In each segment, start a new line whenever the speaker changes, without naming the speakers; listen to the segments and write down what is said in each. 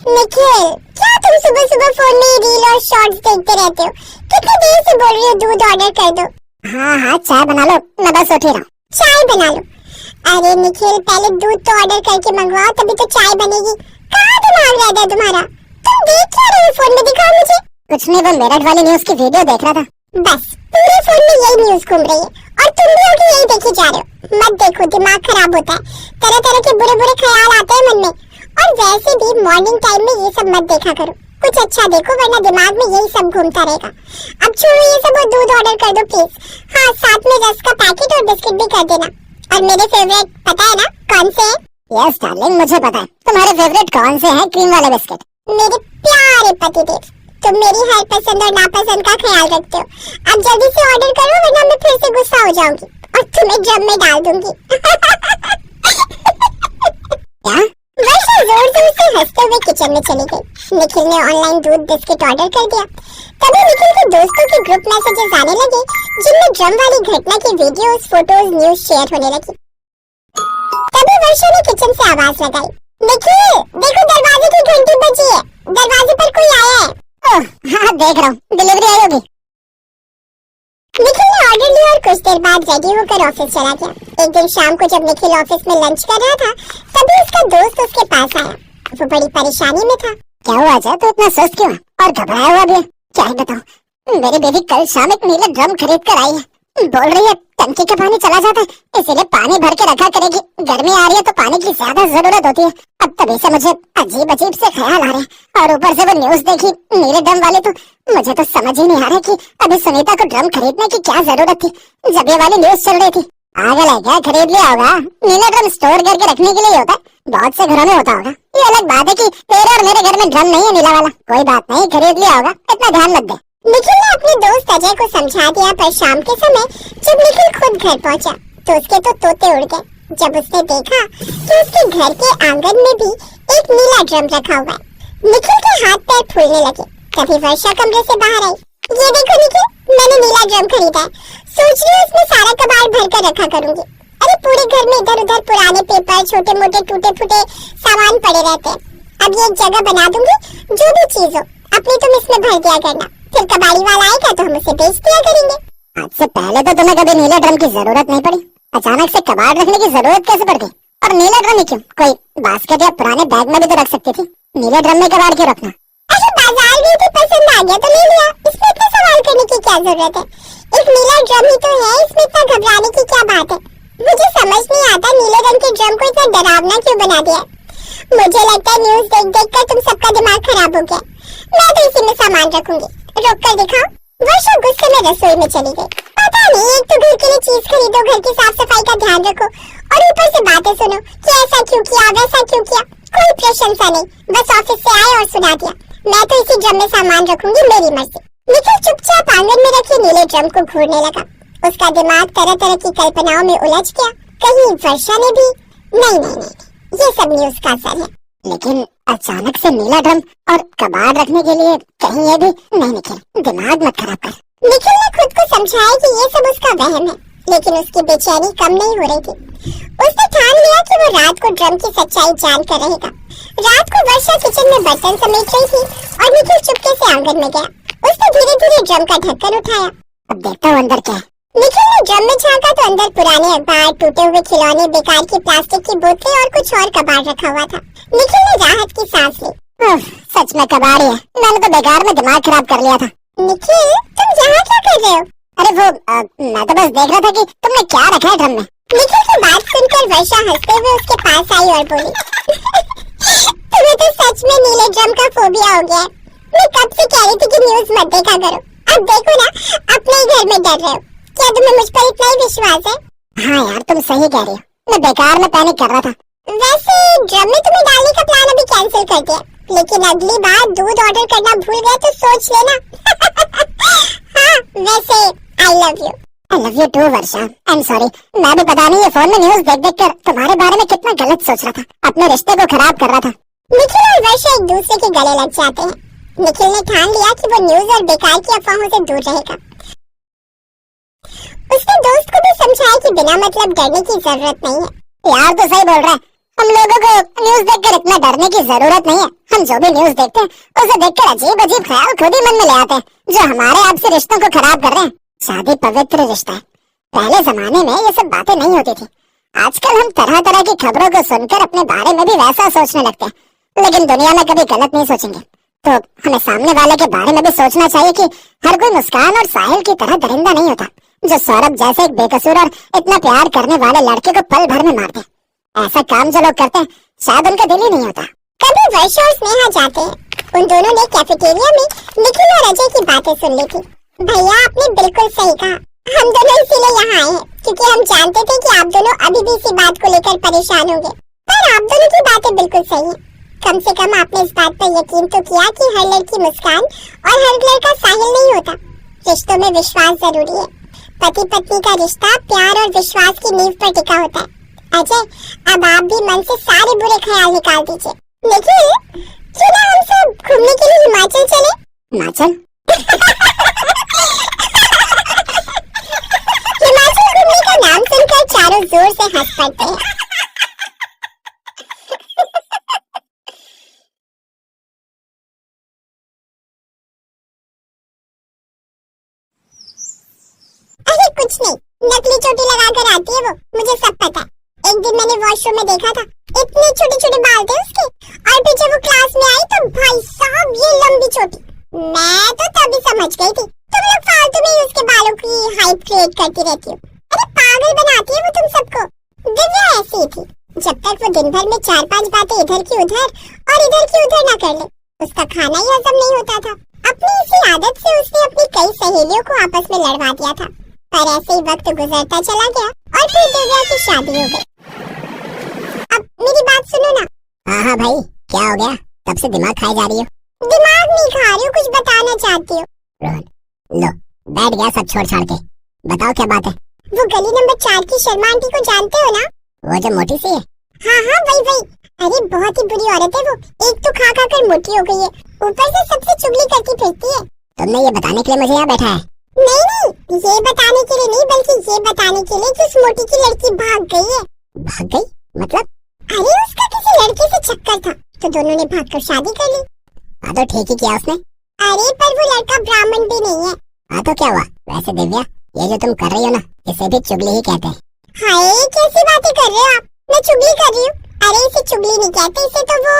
निखिल, क्या तुम सुबह सुबह फोन में रील और शॉर्ट्स देखते रहते हो? कितनी देर से बोल रही हो दूध ऑर्डर कर दो।
हाँ चाय बना लो, मैं बस उठ ही रहा हूँ।
चाय बना लो? अरे निखिल, पहले दूध तो ऑर्डर करके मंगवाओ, तभी तो चाय बनेगी। कहाँ दिमाग रहता है तुम्हारा? तुम देख क्या रहे हो फोन में? दिखाओ मुझे।
कुछ नहीं, वो मेरठ वाली न्यूज की वीडियो देख रहा था।
बस पूरे फोन में यही न्यूज घूम रही है और तुम भी होके यही देखे जा रहे हो। मत देखो, दिमाग खराब होता है, तरह तरह के बुरे बुरे ख्याल आते हैं मन में। और वैसे भी मॉर्निंग टाइम में ये सब मत देखा करो, कुछ अच्छा देखो, वरना दिमाग में यही सब घूमता रहेगा। अब छोड़ो ये सब और दूध ऑर्डर कर दो प्लीज। हाँ, साथ में रस्क का पैकेट और बिस्किट भी कर देना। और मेरे फेवरेट पता है ना कौन से हैं?
यस डार्लिंग, मुझे पता है। तुम्हारे फेवरेट कौन से हैं? क्रीम वाले बिस्किट।
मेरे प्यारे पतिदेव, तुम मेरी हर पसंद और नापसंद का ख्याल रखते हो। अब जल्दी से ऑर्डर करो, वरना मैं फिर से गुस्सा हो जाऊंगी और तुम्हें ड्रम में डाल दूंगी।
क्या?
वर्षा जोर जोर से हंसते हुए किचन में चली गई। निखिल ने ऑनलाइन दूध बिस्किट ऑर्डर कर दिया। तभी निखिल के दोस्तों के ग्रुप मैसेजेस आने लगे, जिनमें ड्रम वाली घटना की वीडियोस, फोटोज, न्यूज शेयर होने लगी। तभी वर्षा ने किचन से आवाज लगाई, निखिल देखो, दरवाजे की घंटी बजी है, दरवाजे पर कोई आया है।
ओह हाँ, देख रहा हूँ, डिलीवरी आई होगी।
निखिल ने ऑर्डर लिया और कुछ देर बाद रेडी होकर ऑफिस चला गया। एक दिन शाम को जब निखिल ऑफिस में लंच कर रहा था, तभी उसका दोस्त उसके पास आया। वो बड़ी परेशानी में था।
क्या हुआ अजय, तू इतना सुस्त क्यों है और घबराया हुआ भी है? क्या ही बताऊं, मेरी बेबी कल शाम एक नीले ड्रम खरीद कर आई है। बोल रही है टंकी का पानी चला जाता है, इसीलिए पानी भर के रखा करेगी। गर्मी आ रही है तो पानी की ज्यादा जरूरत होती है। अब तभी से मुझे अजीब अजीब से ख्याल आ रहे हैं, और ऊपर से वो न्यूज देखी नीले ड्रम वाली, तो मुझे तो समझ ही नहीं आ रहा कि अभी सुनीता को ड्रम खरीदने की क्या जरूरत थी जब ये वाली न्यूज चल रही थी। पागल है क्या? खरीद लिया होगा। नीला ड्रम स्टोर करके रखने के लिए होता है, बहुत से घरों में होता होगा। ये अलग बात है कि तेरे और मेरे घर में ड्रम नहीं है नीला वाला। कोई बात नहीं, खरीद लिया होगा, इतना ध्यान मत दे।
निखिल ने अपने दोस्त अजय को समझा दिया, पर शाम के समय जब निखिल खुद घर पहुंचा तो उसके तो तोते उड़ गए जब उसने देखा कि उसके घर के आंगन में भी एक नीला ड्रम रखा हुआ है। निखिल के हाथ पैर फूलने लगे। तभी वर्षा कमरे से बाहर आई। ये देखो निखिल, मैंने नीला ड्रम खरीदा है, सोच रही हूँ उसमें सारा कबाड़ भर कर रखा करूंगी। अरे पूरे घर में इधर उधर पुराने पेपर, छोटे मोटे टूटे फूटे सामान पड़े रहते हैं। अब ये एक जगह बना दूंगी, जो भी चीज हो अपनी तुम इसमें भर दिया करना, फिर कबाड़ी वाला आएगा तो हम उसे बेच दिया करेंगे।
आज से पहले तो तुम्हें कभी नीले ड्रम की जरूरत नहीं पड़ी, अचानक से कबाड़ रखने की जरूरत कैसे पड़ गई? और नीला ड्रम ही क्यों? कोई बास्केट या पुराने बैग में भी तो रख सकती थी। नीले ड्रम में कबाड़ क्यों रखना?
अरे बाजार गई थी, पसंद आ गया तो ले लिया, इसमें इतना सवाल करने की क्या जरूरत है? एक नीला ड्रम ही तो है, इसमें इतना घबराने की क्या बात है? मुझे समझ नहीं आता नीले रंग के ड्रम को इतना डरावना क्यों बना दिया। मुझे लगता है न्यूज देख देख कर तुम सबका दिमाग खराब हो गया। मैं तो इसी में सामान रखूंगी, रोक कर दिखाओ। वर्षा गुस्से में रसोई में चली गई। पता नहीं, एक तो घर के लिए चीज खरीदो, घर की साफ सफाई का ध्यान रखो, और ऊपर से बातें सुनो कि ऐसा क्यों किया, वैसा क्यों किया। कोई प्रशंसा नहीं, बस ऑफिस से आए और सुना दिया। मैं तो इसी ड्रम में सामान रखूंगी, मेरी मर्जी। निखिल चुपचाप आंगन में रखे नीले ड्रम को घूरने लगा। उसका दिमाग तरह तरह की कल्पनाओं में उलझ गया। कहीं वर्षा ने भी नहीं, ये सब न्यूज का असर है।
लेकिन अचानक से नीला ड्रम और कबाड़ रखने के लिए कहीं ये भी नहीं? निखिल, दिमाग मत खराब कर।
निखिल ने खुद को समझाया कि ये सब उसका वहम है, लेकिन उसकी बेचैनी कम नहीं हो रही थी। उसने ठान लिया कि वो रात को ड्रम की सच्चाई जान कर रहेगा। रात को वर्षा किचन में बर्तन समेट रही थी और निखिल चुपके से आंगन में गया। उसने धीरे धीरे ड्रम का ढक्कन उठाया।
अब देखता हूँ अंदर क्या है।
निखिल ने ड्रम में झांका तो अंदर पुराने अखबार, टूटे हुए खिलौने, बेकार की प्लास्टिक की बोतलें और कुछ और कबाड़ रखा हुआ था। निखिल ने राहत की सांस ली।
सच में कबाड़ है, मैंने तो बेकार में दिमाग खराब कर लिया था।
निखिल, तुम यहाँ क्या कर रहे हो?
अरे वो मैं तो बस देख रहा था कि तुमने क्या रखा है ड्रम में।
निखिल की बात सुनकर वर्षा हंसते हुए उसके पास आई और बोली, तुम्हें तो सच में नीले ड्रम का फोबिया हो गया है। मैं कब से कह रही थी कि न्यूज मत देखा करो, अब देखो ना, अपने ही घर में डर रहे हो। क्या तुम्हें मुझ पर इतना ही विश्वास है?
हाँ यार, तुम सही कह रही हो, मैं बेकार में पैनिक कर रहा था।
वैसे ड्रम में तुम्हें डालने का प्लान अभी कैंसिल कर दिया, लेकिन अगली बार दूध ऑर्डर करना भूल गए तो सोच लेना। हाँ, वैसे I love you
too Varsha. I am sorry, मैं भी पता नहीं ये फोन में न्यूज देख देख कर तुम्हारे बारे में कितना गलत सोच रहा था, अपने रिश्ते को खराब कर रहा था।
निखिल और वर्षा एक दूसरे के गले लग जाते हैं। निखिल ने ठान लिया कि वो न्यूज और बेकार की अफवाहों से दूर रहेगा। उसने दोस्त को भी समझाया कि बिना मतलब डरने की जरूरत नहीं है।
यार तो सही बोल रहा है, हम लोगों को न्यूज देखकर इतना डरने की जरूरत नहीं है। हम जो भी न्यूज़ देखते हैं उसे देखकर अजीब अजीब ख्याल खुद ही मन में ले आते हैं, जो हमारे आपसी रिश्तों को खराब कर रहे हैं। शादी पवित्र रिश्ता है। पहले जमाने में ये सब बातें नहीं होती थी। आजकल हम तरह तरह की खबरों को सुनकर अपने बारे में भी वैसा सोचने लगते हैं, लेकिन दुनिया में कभी गलत नहीं सोचेंगे। तो हमें सामने वाले के बारे में भी सोचना चाहिए कि हर कोई मुस्कान और साहिल की तरह दरिंदा नहीं होता, जो सौरभ जैसे एक बेकसूर और इतना प्यार करने वाले लड़के को पल भर में मारते। ऐसा काम जो लोग करते हैं शायद उनका दिल ही नहीं होता।
कभी वर्षा और स्नेहा जाते हैं। उन दोनों ने कैफेटेरिया में निखिल और अजय की बातें सुन ली थी। भैया आपने बिल्कुल सही कहा, हम दोनों इसीलिए यहाँ आए हैं क्योंकि हम जानते थे कि आप दोनों अभी भी इसी बात को लेकर परेशान होंगे। पर आप दोनों की बातें बिल्कुल सही है। कम से कम आपने इस बात पर यकीन तो किया कि हर लड़की मुस्कान और हर लड़का साहिल नहीं होता। रिश्तों में विश्वास जरूरी है। पति पत्नी का रिश्ता प्यार और विश्वास की नींव पर टिका होता है। अजय, अब आप भी मन से सारे बुरे ख्याल निकाल दीजिए। देखिए, क्यों ना हम सब घूमने के लिए हिमाचल चले?
हिमाचल?
हिमाचल घूमने का नाम सुनकर चारों जोर से हंस पड़ते हैं। अरे कुछ नहीं, नकली चोटी लगाकर आती है वो, मुझे सब पता है। एक दिन मैंने वॉशरूम में देखा था, इतने छोटे छोटे बाल थे उसके, और फिर जब वो क्लास में आई तो भाई साहब ये लंबी चोटी। मैं तो तभी समझ गई थी तुम लोग फालतू में ही उसके बालों की हाइप क्रिएट करती रहती हो। अरे पागल बनाती है वो तुम सबको। दिव्या ऐसी ही थी, जब तक वो दिन भर में 4-5 बातें इधर की उधर और इधर की उधर ना कर ले, उसका खाना ही हजम नहीं होता था। अपनी इसी आदत से उसने अपनी कई सहेलियों को आपस में लड़वा दिया था। पर ऐसे ही वक्त गुजरता चला गया और फिर दिव्या की शादी हो गई। अब मेरी बात सुनो ना।
हाँ भाई, क्या हो गया? तब से दिमाग खाई जा रही हो।
दिमाग नहीं खा रही हूँ, कुछ बताना चाहती हूँ।
रोहन, लो बैठ गया सब छोड़ छाड़ के, बताओ क्या बात है?
वो गली नंबर 4 की शर्मा आंटी को जानते हो ना?
वो जो मोटी सी है?
हाँ हाँ, वही। अरे बहुत ही बुरी औरत है वो। एक तो खा खा कर मोटी हो गई है, ऊपर से सबसे चुगली करती फिरती है।
तुमने ये बताने के लिए मुझे यहाँ बैठा है?
नहीं, ये बताने के लिए नहीं, बल्कि ये बताने के लिए कि उस मोटी की लड़की भाग गई है।
भाग गई? मतलब?
अरे उसका किसी लड़के से चक्कर था, तो दोनों ने भागकर शादी कर ली।
हाँ तो ठीक ही किया उसने।
अरे पर वो लड़का ब्राह्मण भी नहीं है।
हाँ तो क्या हुआ? वैसे दिव्या, ये जो तुम कर रही हो ना, इसे भी चुगली ही कहते हैं।
हाय, कैसी बातें कर रहे हो आप? मैं चुगली कर रही हूँ? अरे इसे चुगली नहीं कहते, इसे तो वो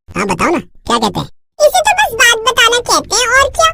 हाँ बताओ ना, क्या कहते हैं?
इसे तो बस बात बताना कहते हैं, और क्या।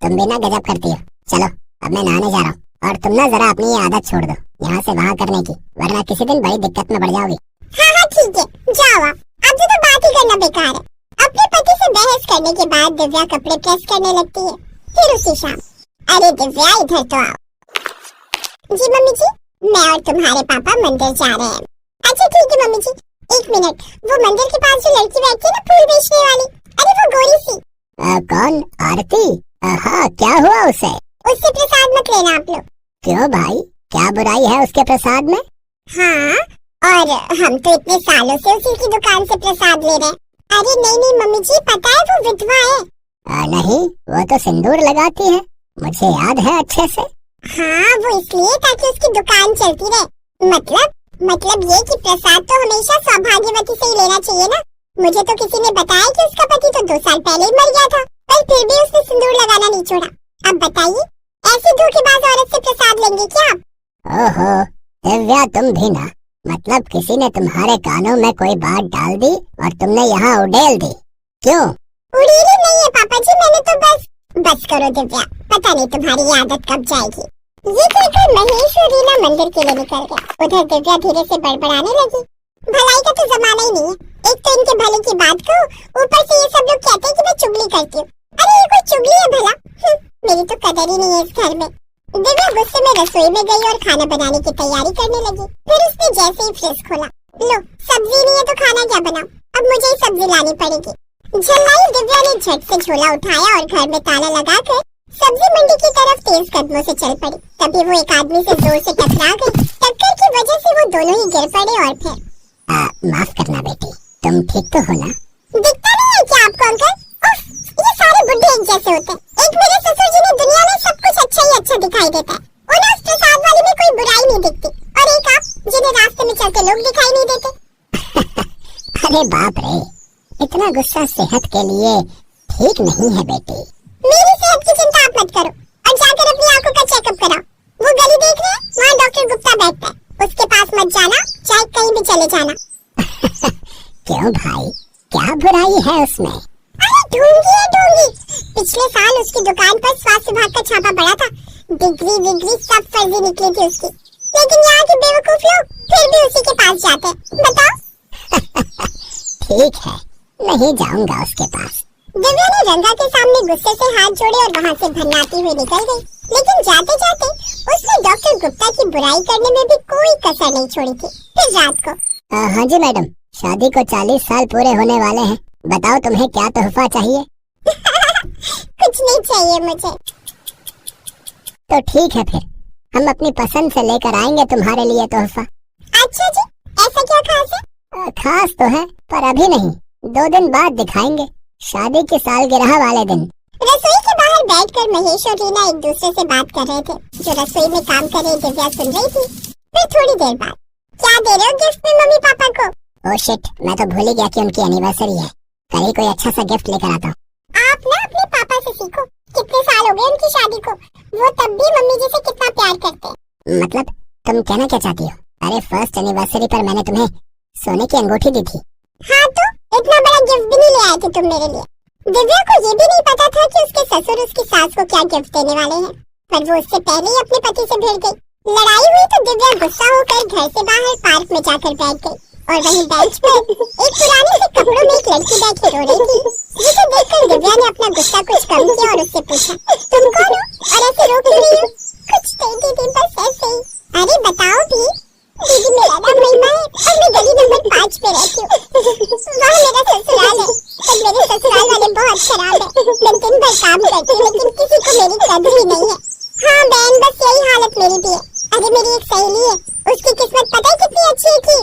तुम भी ना गजब करती हो। चलो अब मैं नहाने जा रहा हूँ, और तुम ना जरा अपनी ये आदत छोड़ दो यहाँ से वहाँ करने की, वरना किसी दिन बड़ी दिक्कत में पड़ जाओगी।
हाँ ठीक है, जाओ आप। अब तो बात ही करना बेकार है। अपने पति से बहस करने के बाद दिव्या कपड़े प्रेस करने लगती है। फिर उसी शाम, अरे दिव्या इधर तो आओ। जी मम्मी जी, मैं और तुम्हारे पापा मंदिर जा रहे हैं। अच्छा ठीक है मम्मी जी, 1 मिनट। वो मंदिर के पास जो लड़की बैठती है ना, फूल बेचने वाली, अरे वो गोरी सी।
कौन? आरती? हाँ, क्या हुआ उसे?
उससे प्रसाद मत लेना आप लोग।
क्यों भाई, क्या बुराई है उसके प्रसाद में?
हाँ, और हम तो इतने सालों से उसी की दुकान से प्रसाद ले रहे हैं। अरे नहीं मम्मी जी, पता है वो विधवा है।
नहीं, वो तो सिंदूर लगाती है, मुझे याद है अच्छे से।
हाँ, वो इसलिए ताकि उसकी दुकान चलती रहे। मतलब ये कि प्रसाद तो हमेशा सौभाग्यवती से ही लेना चाहिए ना। मुझे तो किसी ने बताया कि उसका पति तो 2 साल पहले ही मर गया था, पर फिर भी उसने सिंदूर लगाना नहीं छोड़ा। अब बताइए, ऐसी धोखेबाज औरत से प्रसाद लेंगे क्या आप?
ओहो दिव्या, तुम भी ना, मतलब किसी ने तुम्हारे कानों में कोई बात डाल दी और तुमने यहाँ उड़ेल दी। क्यों?
उड़ेली नहीं है पापा जी, मैंने तो बस करो दिव्या, पता नहीं तुम्हारी ये आदत कब जाएगी। ये कहकर महेश और रीना मंदिर के लिए निकल गए। उधर दिव्या धीरे से बड़बड़ाने लगी। भलाई का तो जमाना ही नहीं है, एक तो इनके भले की बात करो, ऊपर से ये सब लोग कहते हैं कि मैं चुगली करती हूँ। अरे ये कोई चुगली है भला? मेरी तो कदर ही नहीं है इस घर में। दिव्या गुस्से में रसोई में गई और खाना बनाने की तैयारी करने लगी। फिर उसने जैसे ही फ्रिज खोला, लो सब्जी नहीं है तो खाना क्या बनाऊं, अब मुझे ही सब्जी लानी पड़ेगी। झल्लाई दिव्या ने झट से झोला उठाया और घर में ताला लगाकर सब्जी मंडी की तरफ तेज कदमों से चल पड़ी। तभी वो एक आदमी से जोर से टकरा गई। टक्कर की वजह से वो दोनों ही गिर पड़े और फिर
माफ करना बेटी, तुम ठीक तो हो ना?
दिखता नहीं है क्या आपको अंकल? उफ, ये सारे बुड्ढे एक जैसे होते हैं। एक मेरे ससुर जी ने दुनिया में सब कुछ अच्छा ही अच्छा दिखाई देता है, उन्हें उस प्रसाद वाले में कोई बुराई नहीं दिखती, और एक आप जिन्हें रास्ते में चलते लोग दिखाई नहीं देते।
अरे बाप रे, इतना गुस्सा सेहत के लिए ठीक नहीं है बेटी।
मेरी सेहत की चिंता आप मत करो और जाकर अपनी आंखों का चेकअप कराओ। वो गली देख रहे हैं, वहाँ डॉक्टर गुप्ता बैठता है, उसके पास मत जाना, चाहे कहीं भी चले जाना।
क्यों भाई, क्या बुराई है उसमें?
अरे ढोंगी है ढोंगी। पिछले साल उसकी दुकान पर स्वास्थ्य विभाग का छापा पड़ा था, डिग्री विग्री सब फर्जी निकली थी उसकी, लेकिन यहाँ के बेवकूफ लोग फिर भी उसी के पास जाते हैं। बताओ।
ठीक है, नहीं जाऊंगा उसके पास।
दिव्या ने रंगा के सामने गुस्से से हाथ जोड़े और वहाँ से भन्नाती हुई निकल गई। लेकिन जाते जाते उसने डॉक्टर गुप्ता की बुराई करने में भी कोई कसर नहीं छोड़ी थी। फिर रात को
हाँ जी मैडम, शादी को 40 साल पूरे होने वाले हैं, बताओ तुम्हें क्या तोहफा चाहिए?
कुछ नहीं चाहिए मुझे।
तो ठीक है, फिर हम अपनी पसंद से लेकर आएंगे तुम्हारे लिए तोहफा।
अच्छा जी, ऐसा क्या खास है?
खास तो है, पर अभी नहीं, 2 दिन बाद दिखाएंगे, शादी की सालगिरह वाले दिन।
रसोई के बाहर बैठकर महेश और रीना एक दूसरे से बात कर रहे थे। जो रसोई में काम कर रही दिव्या सुन रही थी। फिर थोड़ी देर बाद, क्या दे रहे हो गिफ्ट में मम्मी पापा को?
ओह शिट, मैं तो भूल ही गया कि उनकी एनिवर्सरी है। कल ही कोई अच्छा सा गिफ्ट लेकर आता हूँ।
आप ना अपने पापा से सीखो, कितने साल हो गए उनकी शादी को, वो तब भी मम्मी जी से कितना प्यार करते हैं।
मतलब तुम कहना क्या चाहती हो? अरे फर्स्ट एनिवर्सरी पर मैंने तुम्हें सोने की अंगूठी दी थी।
हाँ तो इतना बड़ा गिफ्ट भी नहीं ले आए थे तुम मेरे लिए। दिव्या को ये भी नहीं पता था कि उसके ससुर उसकी सास को क्या गिफ्ट देने वाले हैं, पर वो उससे पहले ही अपने पति से भिड़ गई। लड़ाई हुई तो दिव्या गुस्सा होकर घर से बाहर पार्क में जाकर बैठ गई और वहीं बेंच पर एक पुराने से कपड़ों में एक लड़की बैठी रो रही थी, जिसे देखकर दिव्या ने अपना गुस्सा कुछ कम किया और उससे पूछा, तुम कौन हो और ऐसे रो क्यों रही हो? कुछ नहीं दीदी, बस ऐसे ही। अरे बताओ भी। दीदी मेरा नाम महिमा है और मैं गली नंबर 5 पे रहती हूँ। वहाँ मेरा ससुराल है, पर मेरे ससुराल वाले बहुत खराब है। मैं दिन भर काम करती हूँ लेकिन किसी को मेरी कदर ही नहीं है। हाँ बहन, बस यही हालत मेरी भी है। अरे मेरी एक सहेली है, उसकी किस्मत पता है कितनी अच्छी थी।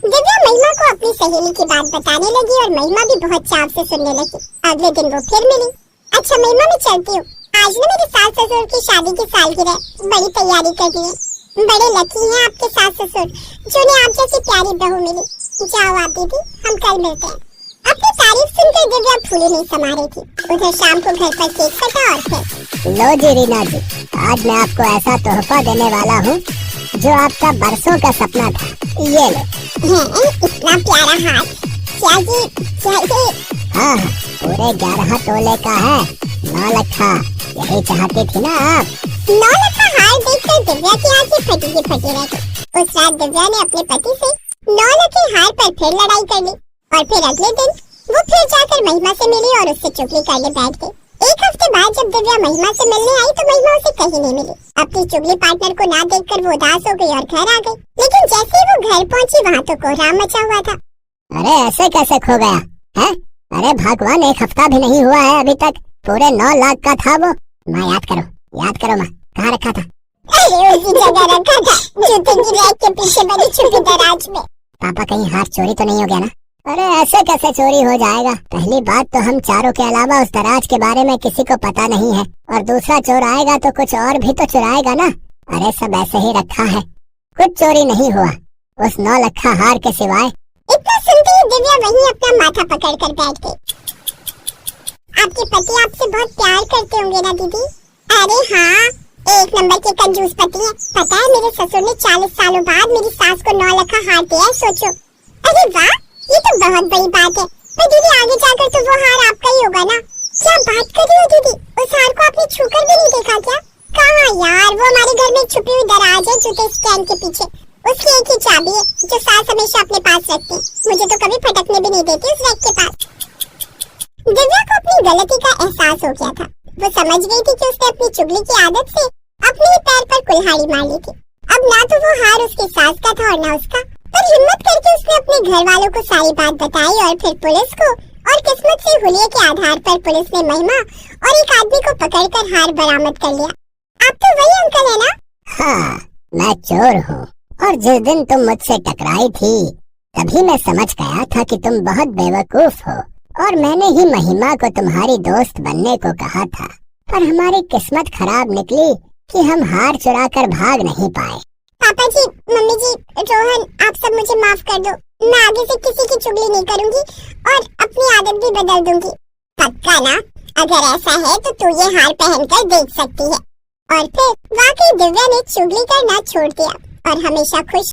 दिव्या महिमा को अपनी सहेली की बात बताने लगी और महिमा भी बहुत चाव से सुनने लगी। अगले दिन वो फिर मिली। अच्छा महिमा, मैं चलती हूँ, आज ना मेरे सास ससुर की शादी की सालगिरह, बड़ी तैयारी करनी है। बड़े लकी हैं आपके सास ससुर, जिन्हें आप जैसी प्यारी बहू मिली। जाओ आप दीदी, हम कल मिलते हैं। अपनी तारीफ सुनकर दिव्या फूली नहीं समा रही थी। उधर शाम को घर पर केक कटा और फिर
लो जी रीना जी, आज मैं आपको ऐसा तोहफा देने वाला हूँ जो आपका बरसों का सपना था। ये लो।
इतना प्यारा हाथ, क्या जी, क्या ये?
हाँ, पूरे 11 तोले का है, 9 लखा। यही चाहती थी ना आप?
9 लखा हार देखकर दिव्या की आंखें फटी की फटी रह गई। उस रात दिव्या ने अपने पति से 9 लखे हार पर फिर लड़ाई कर ली और फिर अगले दिन वो फिर जाकर महिमा से मिली और उससे चुगली करने बैठ गई। एक हफ्ते बाद जब दिव्या महिमा से मिलने आई तो महिमा उसे कहीं नहीं मिली। अपनी चुगली पार्टनर को ना देखकर वो उदास हो गई और घर आ गई। लेकिन जैसे ही वो घर पहुंची वहाँ तो कोहराम मचा हुआ था।
अरे ऐसे कैसे खो गया है? अरे भगवान, 1 हफ्ता भी नहीं हुआ है अभी तक, पूरे 9 लाख का था वो। माँ याद करो माँ, कहाँ रखा था?
अरे उसी जगह रखा था, जूते की रैक के पीछे बनी छुपी दराज में।
पापा कहीं हाथ चोरी तो नहीं हो गया ना? अरे ऐसे कैसे चोरी हो जाएगा? पहली बात तो हम चारों के अलावा उस दराज के बारे में किसी को पता नहीं है, और दूसरा चोर आएगा तो कुछ और भी तो चुराएगा ना। अरे सब ऐसे ही रखा है, कुछ चोरी नहीं हुआ उस 9 लखा हार के सिवाय।
इतना सुनते ही दिव्या वहीं अपना माथा पकड़कर बैठ गई। आपके पति आपसे बहुत प्यार करते होंगे ना दीदी? अरे हाँ, 1 नंबर के कंजूस पति है। पता है मेरे ससुर ने 40 सालों बाद मेरी सास को 9 लखा हार दिया है, सोचो। अरे वाह, ये तो बहुत बड़ी बात है। पर दीदी आगे जाकर तो वो हार आपका ही होगा ना? क्या बात कर रही हो दीदी, उस हार को आपने छूकर भी नहीं देखा क्या? कहाँ यार, वो हमारे घर में छुपी हुई दराज है जूते स्टैंड के पीछे। उसकी एक ही चाबी है जो सास हमेशा अपने पास रखती है। मुझे तो कभी फटकने भी नहीं देती उस रैक के पास। दिव्या को अपनी गलती का एहसास हो गया था। वो समझ गई थी कि उसने अपनी चुगली की आदत से अपने ही पैर पर कुल्हाड़ी मार ली थी। अब ना तो वो हार उसकी सास का था और ना उसका। पर हिम्मत करके उसने अपने घर वालों को सारी बात बताई और फिर पुलिस को, और किस्मत से हुलिये के आधार पर पुलिस ने महिमा और एक आदमी को पकड़कर हार बरामद कर लिया। आप तो वही अंकल है ना?
हाँ, मैं चोर हूँ, और जिस दिन तुम मुझसे टकराई थी तभी मैं समझ गया था कि तुम बहुत बेवकूफ हो, और मैंने ही महिमा को तुम्हारी दोस्त बनने को कहा था। पर हमारी किस्मत खराब निकली कि हम हार चुरा कर भाग नहीं पाए।
पापा जी, मम्मी जी, रोहन, आप सब मुझे माफ कर दो। मैं आगे से किसी की चुगली नहीं करूंगी और अपनी आदत भी बदल दूंगी। पक्का ना? अगर ऐसा है तो तू ये हार पहनकर देख सकती है। और फिर वाकई दिव्या ने चुगली करना छोड़ दिया और हमेशा खुश